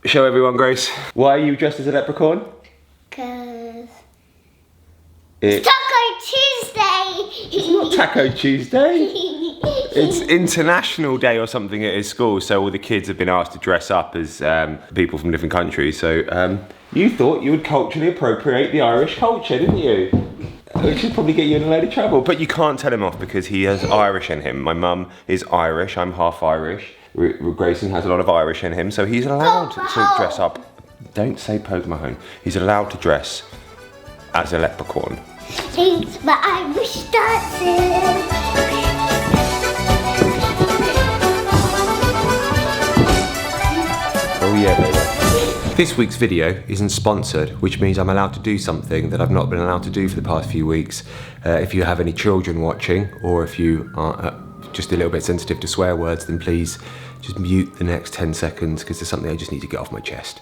Show everyone, Grace. Why are you dressed as a leprechaun? Because it's Taco Tuesday. It's not Taco Tuesday. It's International Day or something at his school, so all the kids have been asked to dress up as people from different countries. So you thought you would culturally appropriate the Irish culture, didn't you? Which would probably get you in a load of trouble. But you can't tell him off because he has Irish in him. My mum is Irish, I'm half Irish. Grayson has a lot of Irish in him, so he's allowed to dress up. Don't say poke my home. He's allowed to dress as a leprechaun. It's my Irish dancing. Oh yeah, baby. This week's video isn't sponsored, which means I'm allowed to do something that I've not been allowed to do for the past few weeks. If you have any children watching, or if you are just a little bit sensitive to swear words, then please just mute the next 10 seconds because there's something I just need to get off my chest.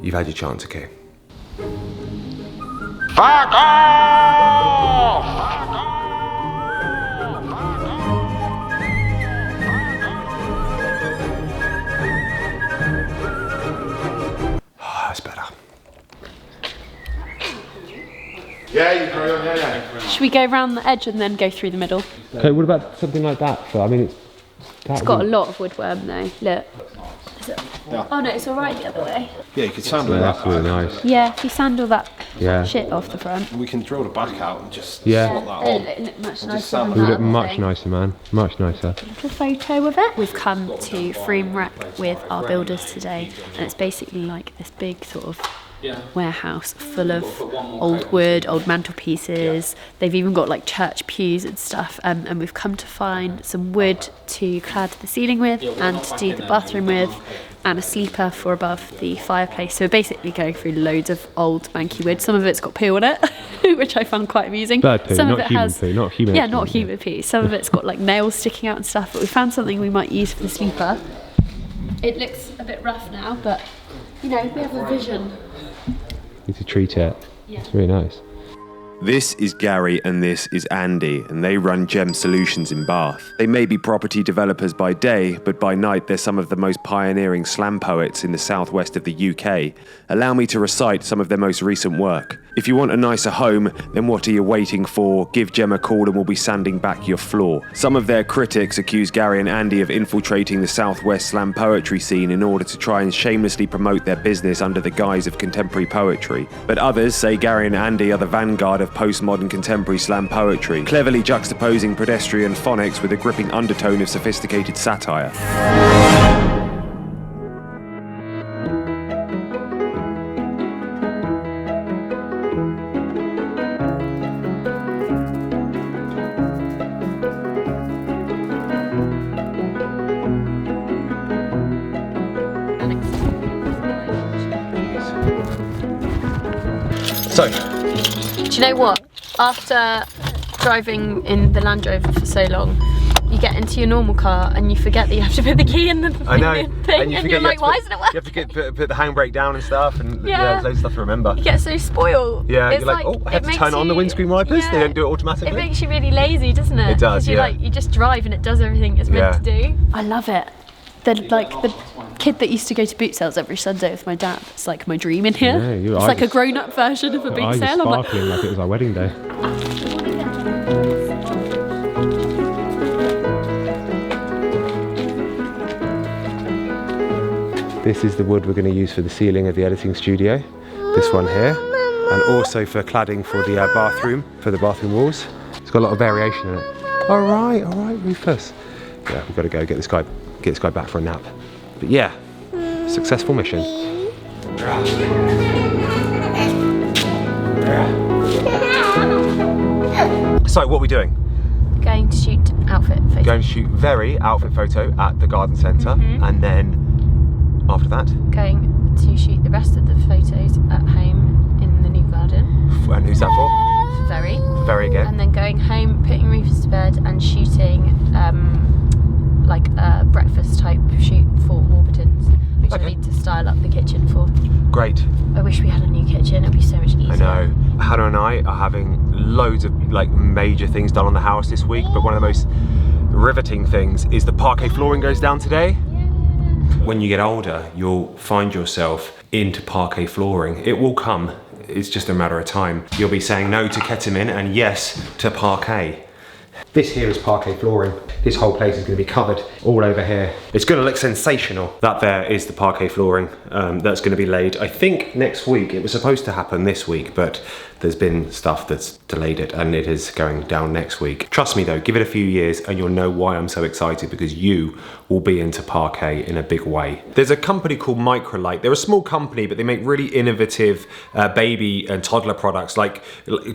You've had your chance, okay? Fuck off! That's better. Yeah, you carry on, yeah. Should we go around the edge and then go through the middle? Okay, what about something like that? I mean, It's got a lot of woodworm though. Look. Is it? Yeah. Oh no, it's alright the other way. Yeah, you could sandal that's that. really nice. Yeah, if you sandal that Yeah. shit off the front. We can drill the back out and just Yeah. slot that on. It'll look much Just nicer sand than it. You that. look much thing. nicer, man. Much nicer. Little photo of it. We've come to Frame Rec with our builders today, and it's basically like this big sort of warehouse full of old wood, old mantelpieces. They've even got like church pews and stuff, and we've come to find some wood to clad the ceiling with and to do the bathroom with, and a sleeper for above the fireplace. So we're basically going through loads of old manky wood. Some of it's got poo on it, which I found quite amusing. Bird poo, Some not of it human has, poo, not human. yeah, not human poo. Some of it's got like nails sticking out and stuff, but we found something we might use for the sleeper. It looks a bit rough now, but you know, we have a vision. Need to treat it. Yeah. It's really nice. This is Gary and this is Andy, and they run Gem Solutions in Bath. They may be property developers by day, but by night they're some of the most pioneering slam poets in the southwest of the UK. Allow me to recite some of their most recent work. If you want a nicer home, then what are you waiting for? Give Gem a call and we'll be sanding back your floor. Some of their critics accuse Gary and Andy of infiltrating the southwest slam poetry scene in order to try and shamelessly promote their business under the guise of contemporary poetry. But others say Gary and Andy are the vanguard of postmodern contemporary slam poetry, cleverly juxtaposing pedestrian phonics with a gripping undertone of sophisticated satire. So, Do you know what? After driving in the Land Rover for so long, you get into your normal car and you forget that you have to put the key in the thing, I know, and you're like, why isn't it working? You have to put the handbrake down and stuff, and Yeah. there's loads of stuff to remember. You get so spoiled. Yeah, It's you're like, oh, I have to it turn makes on the you- windscreen wipers. yeah. They don't do it automatically. It makes you really lazy, doesn't it? It does, 'Cause you yeah. you just drive and it does everything it's meant to do. I love it. The kid that used to go to boot sales every Sunday with my dad. It's like my dream in here. Yeah, your it's eyes like a are- grown-up version of a boot Eyes are sale. I'm like, sparkling like it was our wedding day. This is the wood we're going to use for the ceiling of the editing studio. This one here, and also for cladding for the bathroom, for the bathroom walls. It's got a lot of variation in it. All right, Rufus. Yeah, we've got to go get this guy back for a nap. But yeah, successful mission. So, what are we doing? going to shoot outfit photo. Going to shoot very outfit photo at the garden centre, and then after that, going to shoot the rest of the photos at home in the new garden. And who's that for? Very. Very again. And then going home, putting Rufus to bed, and shooting like a breakfast type shoot for Warburton's, which I need to style up the kitchen for. Great. I wish we had a new kitchen, it'd be so much easier. I know. Hannah and I are having loads of like major things done on the house this week, but one of the most riveting things is the parquet flooring goes down today. when you get older, you'll find yourself into parquet flooring. It will come. It's just a matter of time. You'll be saying no to ketamine and yes to parquet. This here is parquet flooring. This whole place is going to be covered all over here. It's going to look sensational. That there is the parquet flooring that's going to be laid, I think, next week. It was supposed to happen this week, but there's been stuff that's delayed it, and it is going down next week. Trust me though, give it a few years and you'll know why I'm so excited, because you will be into parquet in a big way. There's a company called Michalaks. They're a small company, but they make really innovative baby and toddler products like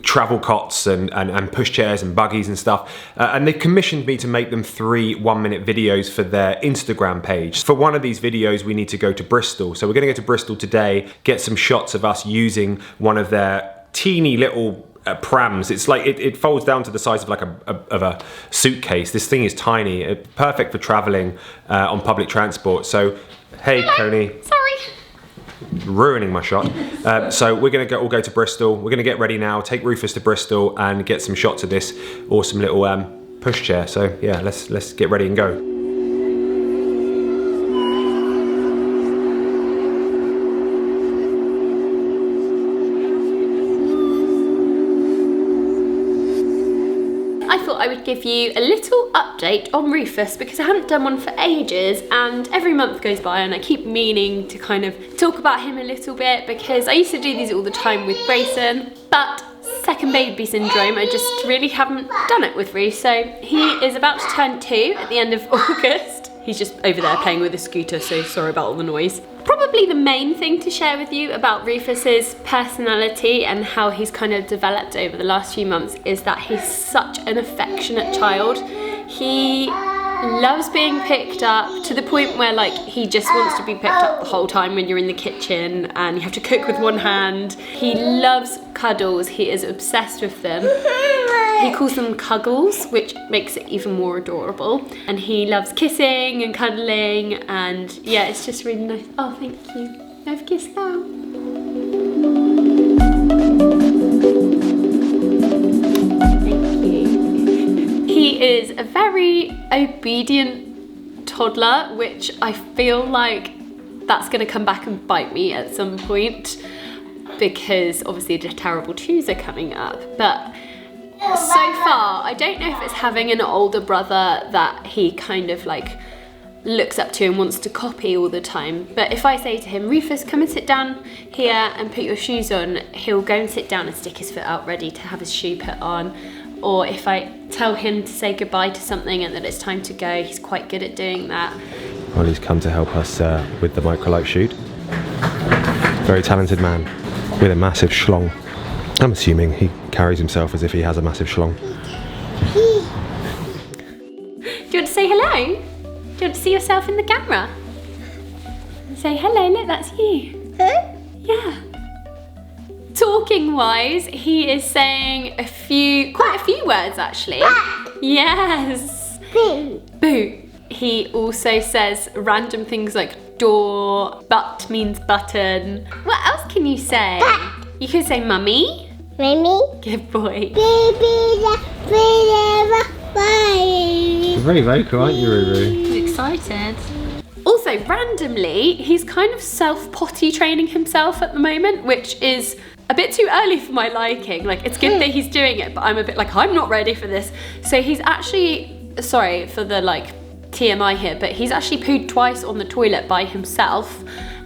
travel cots and pushchairs and buggies and stuff. And they've commissioned me to make them 3 one-minute videos for their Instagram page. For one of these videos, we need to go to Bristol. So we're gonna go to Bristol today, get some shots of us using one of their teeny little prams. It's like, it folds down to the size of like a suitcase. This thing is tiny, perfect for traveling on public transport. So, hey, Coney. Sorry. Ruining my shot. So we're gonna all go to Bristol. We're gonna get ready now, take Rufus to Bristol and get some shots of this awesome little pushchair. So yeah, let's get ready and go. I would give you a little update on Rufus because I haven't done one for ages, and every month goes by and I keep meaning to kind of talk about him a little bit because I used to do these all the time with Grayson, but second baby syndrome, I just really haven't done it with Rufus. So he is about to turn 2 at the end of August. He's just over there playing with a scooter, so sorry about all the noise. Probably the main thing to share with you about Rufus's personality and how he's kind of developed over the last few months is that he's such an affectionate child. He loves being picked up to the point where like he just wants to be picked up the whole time when you're in the kitchen and you have to cook with one hand. He loves cuddles, he is obsessed with them. He calls them cuggles, which makes it even more adorable. And he loves kissing and cuddling, and yeah, it's just really nice. Oh, thank you. I've kissed now. Thank you. He is a very obedient toddler, which I feel like that's gonna come back and bite me at some point because obviously the terrible twos are coming up. But so far, I don't know if it's having an older brother that he kind of like looks up to and wants to copy all the time. But if I say to him, Rufus, come and sit down here and put your shoes on, he'll go and sit down and stick his foot out ready to have his shoe put on. Or if I tell him to say goodbye to something and that it's time to go, he's quite good at doing that. Well, he's come to help us with the Michalaks shoot. Very talented man with a massive schlong. I'm assuming he carries himself as if he has a massive schlong. Do you want to say hello? Do you want to see yourself in the camera? Say hello, look, that's you. Huh? Yeah. Talking wise, he is saying quite a few words actually. Yes. Boo. Boo. He also says random things like door, butt means button. What else can you say? You could say mummy. Mummy. Good boy. You're very vocal, aren't you, Ruru? He's excited. Also, randomly, he's kind of self-potty training himself at the moment, which is a bit too early for my liking. Like, it's good that he's doing it, but I'm a bit like, I'm not ready for this. So he's actually, sorry for the like TMI here, but he's actually pooed twice on the toilet by himself.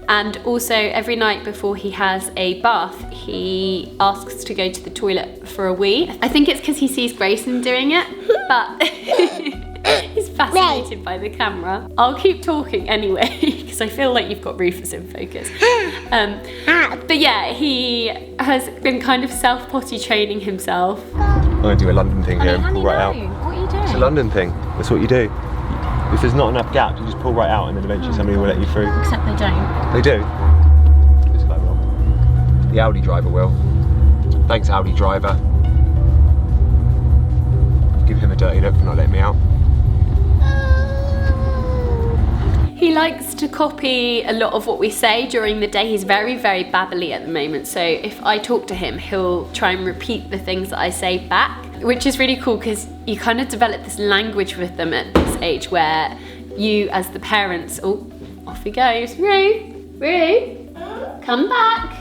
And also every night before he has a bath, he asks to go to the toilet for a wee. I think it's because he sees Grayson doing it, but he's fascinated by the camera. I'll keep talking anyway, because I feel like you've got Rufus in focus. But yeah, he has been kind of self-potty training himself. I'm going to do a London thing here and pull right out. What are you doing? It's a London thing. That's what you do. If there's not enough gap, you just pull right out and then eventually somebody will let you through. Except they don't. They do. This guy will. The Audi driver will. Thanks, Audi driver. Give him a dirty look for not letting me out. He likes to copy a lot of what we say during the day. He's very, very babbly at the moment. So if I talk to him, he'll try and repeat the things that I say back, which is really cool because you kind of develop this language with them at this age where you as the parents, Off he goes. Roo, come back.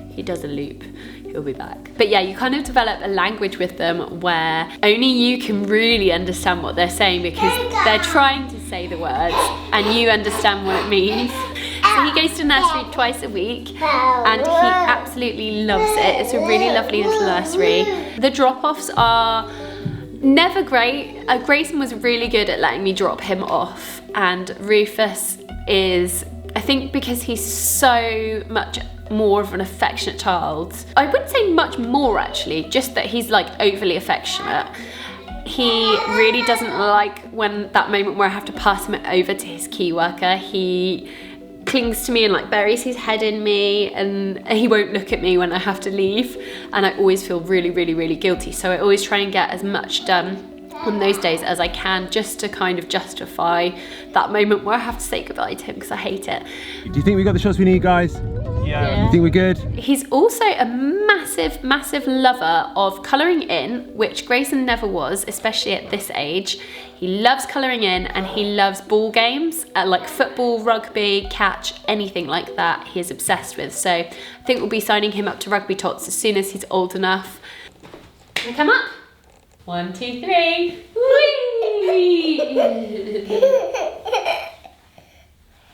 He does a loop. He'll be back. But yeah, you kind of develop a language with them where only you can really understand what they're saying because they're trying to say the words and you understand what it means. So he goes to nursery twice a week and he absolutely loves it. It's a really lovely little nursery. The drop-offs are never great. Grayson was really good at letting me drop him off, and Rufus is, I think because he's so much more of an affectionate child. I wouldn't say much more actually, just that he's like overly affectionate. He really doesn't like when that moment where I have to pass him over to his key worker. He clings to me and like buries his head in me, and he won't look at me when I have to leave, and I always feel really, really, really guilty. So I always try and get as much done on those days as I can, just to kind of justify that moment where I have to say goodbye to him because I hate it. Do you think we got the shots we need, guys? Yeah. You think we're good? He's also a massive, massive lover of colouring in, which Grayson never was, especially at this age. He loves colouring in and he loves ball games, like football, rugby, catch, anything like that he is obsessed with. So I think we'll be signing him up to rugby tots as soon as he's old enough. Can I come up? 1, 2, 3. Whee!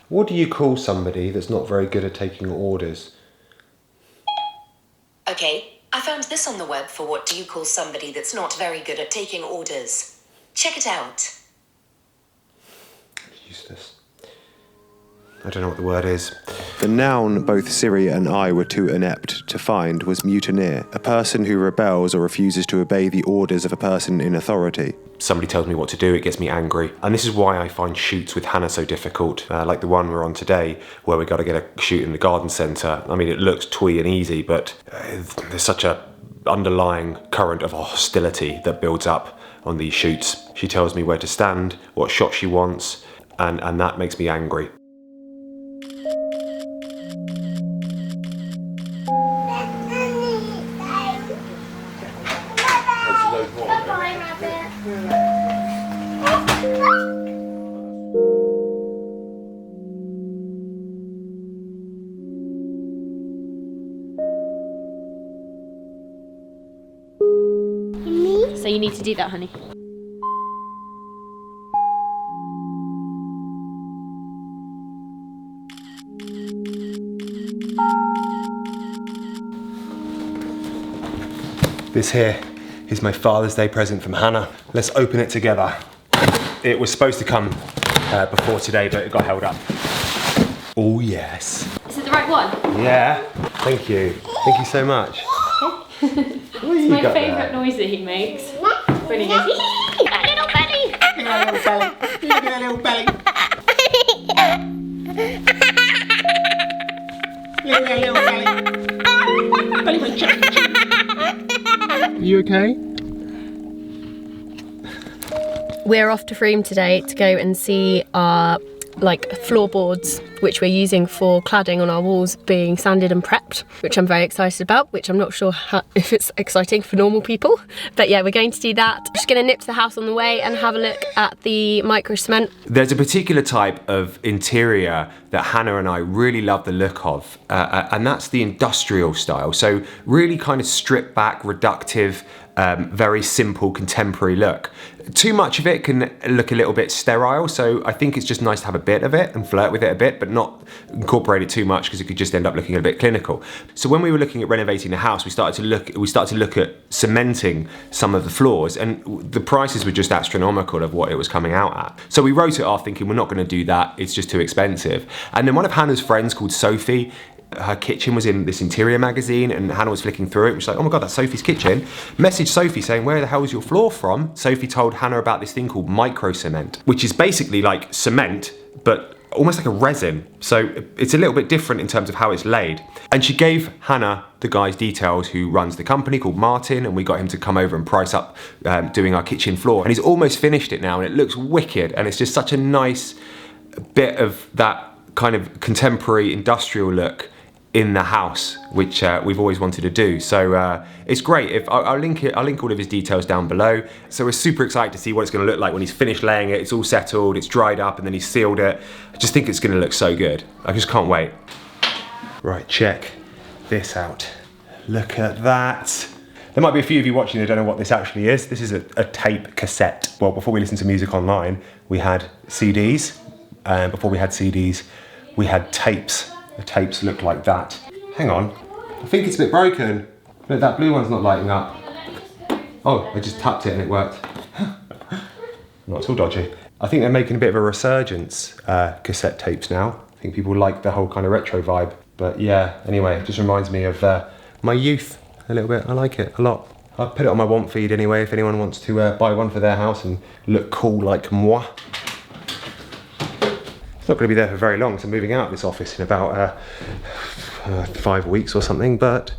What do you call somebody that's not very good at taking orders? Okay, I found this on the web for what do you call somebody that's not very good at taking orders. Check it out. Useless. I don't know what the word is. The noun both Siri and I were too inept to find was mutineer, a person who rebels or refuses to obey the orders of a person in authority. Somebody tells me what to do, it gets me angry. And this is why I find shoots with Hannah so difficult, like the one we're on today, where we got to get a shoot in the garden centre. I mean, it looks twee and easy, but there's such a underlying current of hostility that builds up on these shoots. She tells me where to stand, what shot she wants, and that makes me angry. So you need to do that, honey. This here is my Father's Day present from Hannah. Let's open it together. It was supposed to come before today, but it got held up. Oh yes. Is it the right one? Yeah, thank you. Thank you so much. It's my favourite noise that he makes. When he goes, little belly. Look at that little belly. Look at that little belly. Belly my chicken. You okay? We're off to Frome today to go and see our floorboards, which we're using for cladding on our walls, being sanded and prepped, which I'm very excited about, which I'm not sure if it's exciting for normal people. But yeah, we're going to do that. Just going to nip to the house on the way and have a look at the micro cement. There's a particular type of interior that Hannah and I really love the look of, and that's the industrial style. So really kind of stripped back, reductive, very simple contemporary look. Too much of it can look a little bit sterile, so I think it's just nice to have a bit of it and flirt with it a bit, but not incorporate it too much because it could just end up looking a bit clinical. So when we were looking at renovating the house, we started to look at cementing some of the floors, and the prices were just astronomical of what it was coming out at. So we wrote it off thinking we're not going to do that, it's just too expensive. And then one of Hannah's friends called Sophie, her kitchen was in this interior magazine, and Hannah was flicking through it and she's like, oh my god, that's Sophie's kitchen. Messaged Sophie saying, where the hell is your floor from? Sophie told Hannah about this thing called micro cement, which is basically like cement but almost like a resin, so it's a little bit different in terms of how it's laid. And she gave Hannah the guy's details who runs the company, called Martin, and we got him to come over and price up doing our kitchen floor, and he's almost finished it now and it looks wicked, and it's just such a nice bit of that kind of contemporary industrial look in the house, which we've always wanted to do. So it's great. I'll link all of his details down below. So we're super excited to see what it's going to look like when he's finished laying it. It's all settled, it's dried up, and then he's sealed it. I just think it's going to look so good. I just can't wait. Right, check this out. Look at that. There might be a few of you watching who don't know what this actually is. This is a tape cassette. Well, before we listened to music online, we had CDs. Before we had CDs, we had tapes. The tapes look like that. Hang on, I think it's a bit broken. Look, that blue one's not lighting up. Oh, I just tapped it and it worked. Not at all dodgy. I think they're making a bit of a resurgence, cassette tapes now. I think people like the whole kind of retro vibe. But yeah, anyway, it just reminds me of my youth a little bit. I like it a lot. I'll put it on my want feed anyway if anyone wants to buy one for their house and look cool like moi. It's not going to be there for very long, so I'm moving out of this office in about 5 weeks or something, but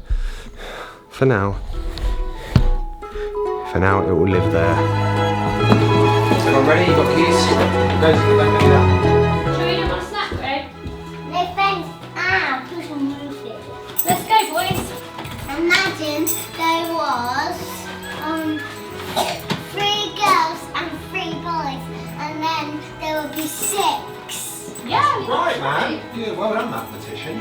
for now it will live there. Everyone ready? You got keys? Go to the back of that. Shall we get my snack, Greg? No thanks. Push and Rufus. Let's go, boys. Imagine there was 3 girls and 3 boys, and then there would be 6. Yeah. Right, man. Yeah, well done, mathematician.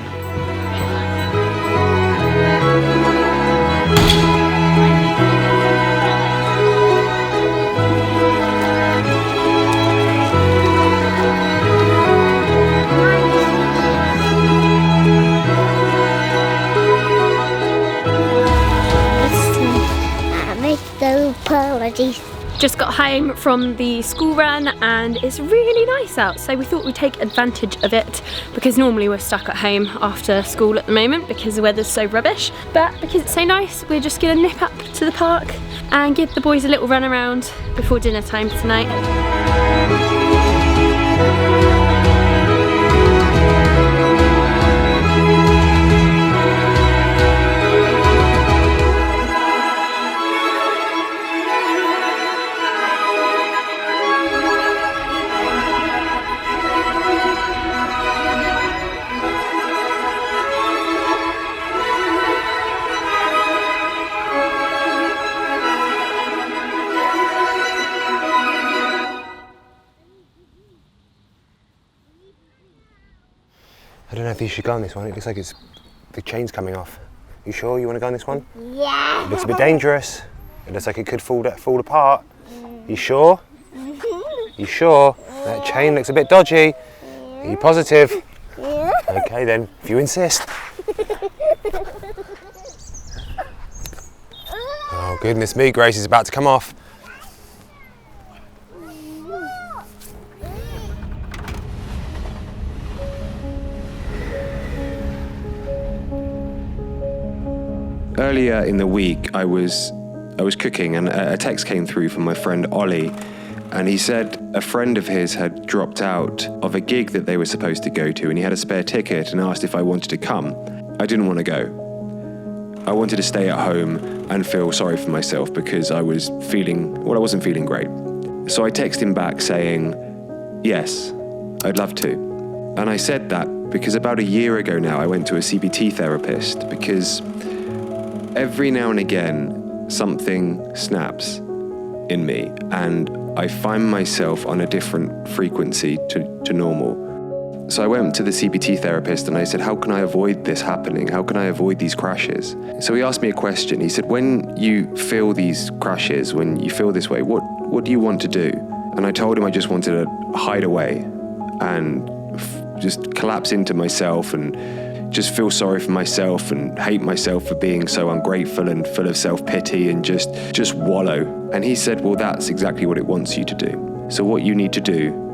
Make no apologies. Just got home from the school run and it's really nice out, so we thought we'd take advantage of it because normally we're stuck at home after school at the moment because the weather's so rubbish, but because it's so nice we're just gonna nip up to the park and give the boys a little run around before dinner time tonight. I don't know if you should go on this one. It looks like the chain's coming off. You sure you want to go on this one? Yeah. It looks a bit dangerous. It looks like it could fall apart. You sure? You sure? That chain looks a bit dodgy. Are you positive? Yeah. Okay then, if you insist. Oh goodness me, Grace is about to come off. Earlier in the week, I was cooking and a text came through from my friend Ollie, and he said a friend of his had dropped out of a gig that they were supposed to go to, and he had a spare ticket and asked if I wanted to come. I didn't want to go. I wanted to stay at home and feel sorry for myself because I wasn't feeling great. So I texted him back saying, yes, I'd love to. And I said that because about a year ago now, I went to a CBT therapist because every now and again, something snaps in me and I find myself on a different frequency to normal. So I went to the CBT therapist and I said, how can I avoid this happening? How can I avoid these crashes? So he asked me a question. He said, when you feel these crashes, when you feel this way, what do you want to do? And I told him I just wanted to hide away and just collapse into myself and just feel sorry for myself and hate myself for being so ungrateful and full of self-pity and just wallow. And he said, well, that's exactly what it wants you to do. So what you need to do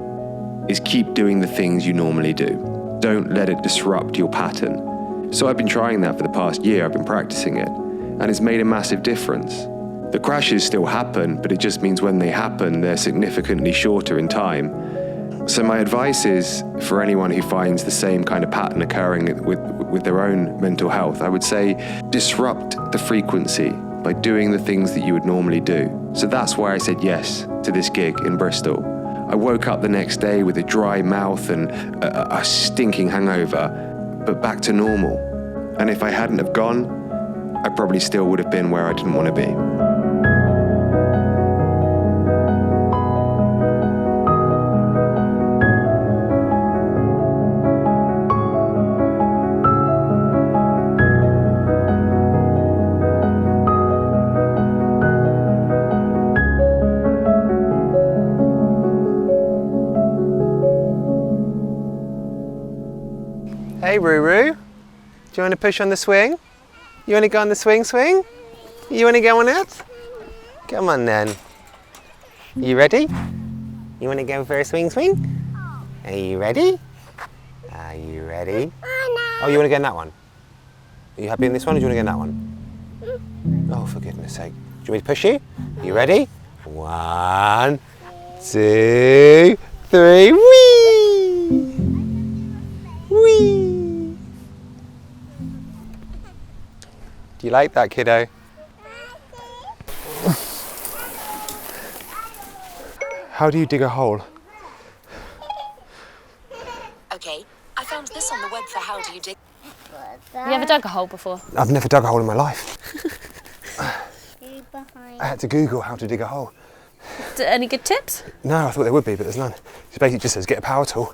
is keep doing the things you normally do. Don't let it disrupt your pattern. So I've been trying that for the past year. I've been practicing it and it's made a massive difference. The crashes still happen, but it just means when they happen, they're significantly shorter in time. So my advice is for anyone who finds the same kind of pattern occurring with their own mental health, I would say disrupt the frequency by doing the things that you would normally do. So that's why I said yes to this gig in Bristol. I woke up the next day with a dry mouth and a stinking hangover, but back to normal. And if I hadn't have gone, I probably still would have been where I didn't want to be. Hey Ruru, do you want to push on the swing? You want to go on the swing? You want to go on it? Come on then. You ready? You want to go for a swing? Are you ready? Are you ready? Oh, you want to go in that one? Are you happy in this one or do you want to go in that one? Oh, for goodness sake. Do you want me to push you? Are you ready? 1, 2, 3, whee! Whee! Do you like that, kiddo? How do you dig a hole? Okay, I found this on the web for how do you dig. Have you ever dug a hole before? I've never dug a hole in my life. I had to Google how to dig a hole. Any good tips? No, I thought there would be, but there's none. It basically just says get a power tool.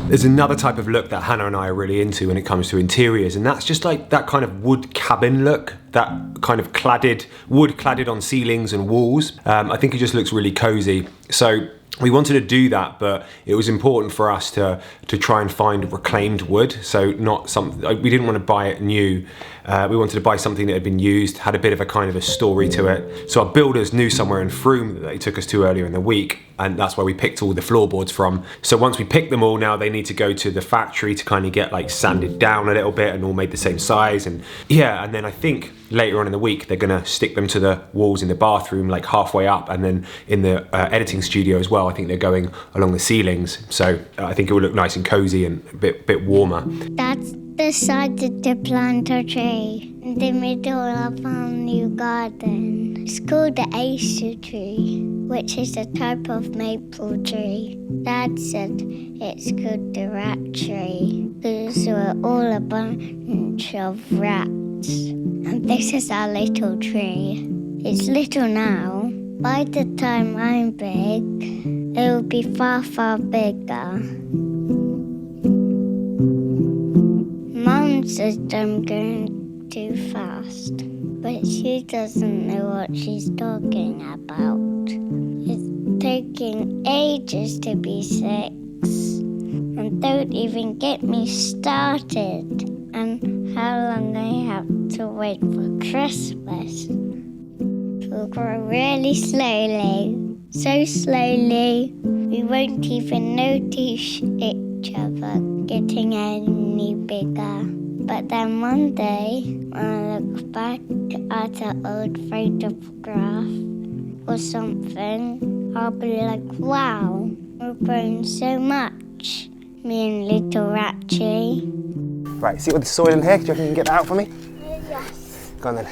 There's another type of look that Hannah and I are really into when it comes to interiors, and that's just like that kind of wood cabin look, that kind of wood cladded on ceilings and walls. I think it just looks really cozy. So we wanted to do that, but it was important for us to try and find reclaimed wood. So not something, we didn't want to buy it new. We wanted to buy something that had been used, had a bit of a kind of a story to it. So our builders knew somewhere in Frome that they took us to earlier in the week, and that's where we picked all the floorboards from. So once we picked them all, now they need to go to the factory to kind of get like sanded down a little bit and all made the same size. And yeah, and then I think later on in the week they're gonna stick them to the walls in the bathroom, like halfway up, and then in the editing studio as well. I think they're going along the ceilings. So I think it will look nice and cozy and a bit warmer. That's decided to plant a tree in the middle of our new garden. It's called the acer tree, which is a type of maple tree. Dad said it's called the rat tree because we're all a bunch of rats. And this is our little tree. It's little now. By the time I'm big, it will be far, far bigger. Mum says I'm going too fast, but she doesn't know what she's talking about. It's taking ages to be 6, and don't even get me started on how long I have to wait for Christmas. We'll grow really slowly, so slowly we won't even notice each other getting any bigger. But then one day, when I look back at an old photograph or something, I'll be like, wow, we've grown so much, me and little Ratchy. Right, see what the soil in here? Do you reckon you can get that out for me? Yes. Go on then.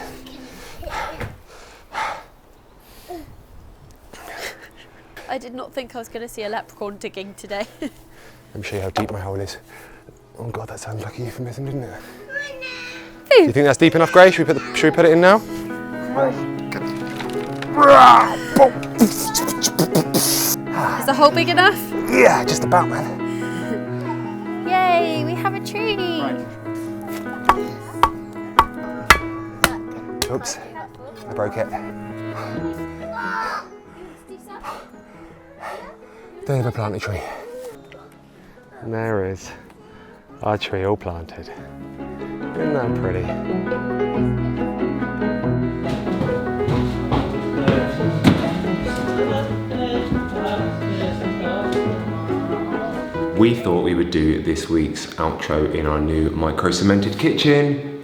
I did not think I was going to see a leprechaun digging today. Let me show you how deep my hole is. Oh God, that sounded like a euphemism, didn't it? Do you think that's deep enough, Gray? Should we put it in now? Is the hole big enough? Yeah, just about, man. Yay, we have a tree! Oops, I broke it. Don't ever plant a tree. And there is our tree all planted. Isn't that pretty? We thought we would do this week's outro in our new micro-cemented kitchen.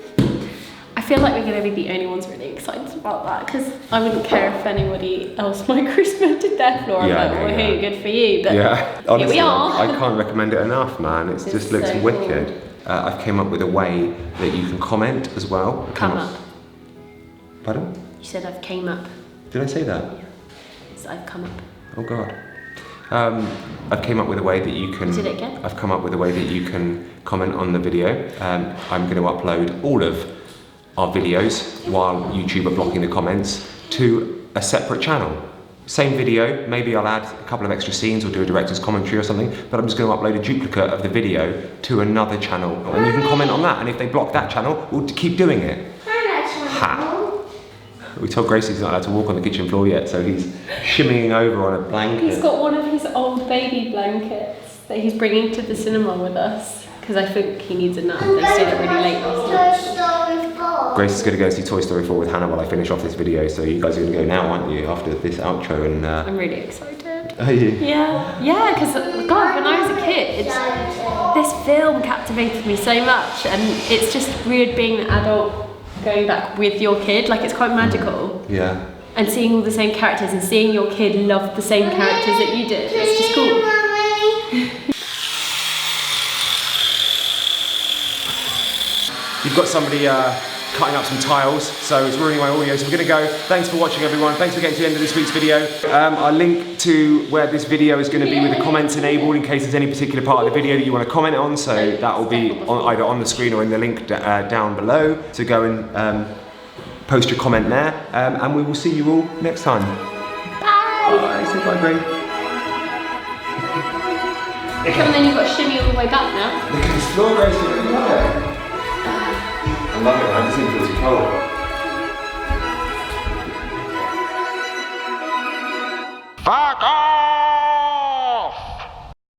I feel like we're going to be the only ones really excited about that, because I wouldn't care if anybody else micro-cemented their floor. I'm like, well, hey, good for you. But Yeah, honestly, here we are. I can't recommend it enough, man. It just looks so wicked. I've came up with a way that you can comment as well. Pardon? You said I've came up. Did I say that? So I've come up. Oh God. I've came up with a way that you can. Did it again? I've come up with a way that you can comment on the video. I'm going to upload all of our videos while YouTube are blocking the comments to a separate channel. Same video, maybe I'll add a couple of extra scenes or do a director's commentary or something, but I'm just going to upload a duplicate of the video to another channel and you can comment on that, and if they block that channel, we'll keep doing it. Ha! We told Gracie he's not allowed to walk on the kitchen floor yet, so he's shimmying over on a blanket. He's got one of his old baby blankets that he's bringing to the cinema with us because I think he needs a nap. They stayed up really late last night. Grace is going to go see Toy Story 4 with Hannah while I finish off this video, so you guys are going to go now, aren't you, after this outro? And I'm really excited. Are you? Yeah, because God, when I was a kid, this film captivated me so much, and it's just weird being an adult going back with your kid. Like, it's quite magical. Yeah. And seeing all the same characters and seeing your kid love the same characters that you did. It's just cool. You've got somebody cutting up some tiles, so it's ruining my audio, so we're going to go. Thanks for watching, everyone. Thanks for getting to the end of this week's video. I'll link to where this video is going to be with the comments enabled in case there's any particular part of the video that you want to comment on, so that will be either on the screen or in the link down below, so go and post your comment there, and we will see you all next time. Bye! Bye, say bye, Grace. And then you've got to shimmy all the way back now. Look at this floor, Grace, you love it. I love it, I just think it feels cold.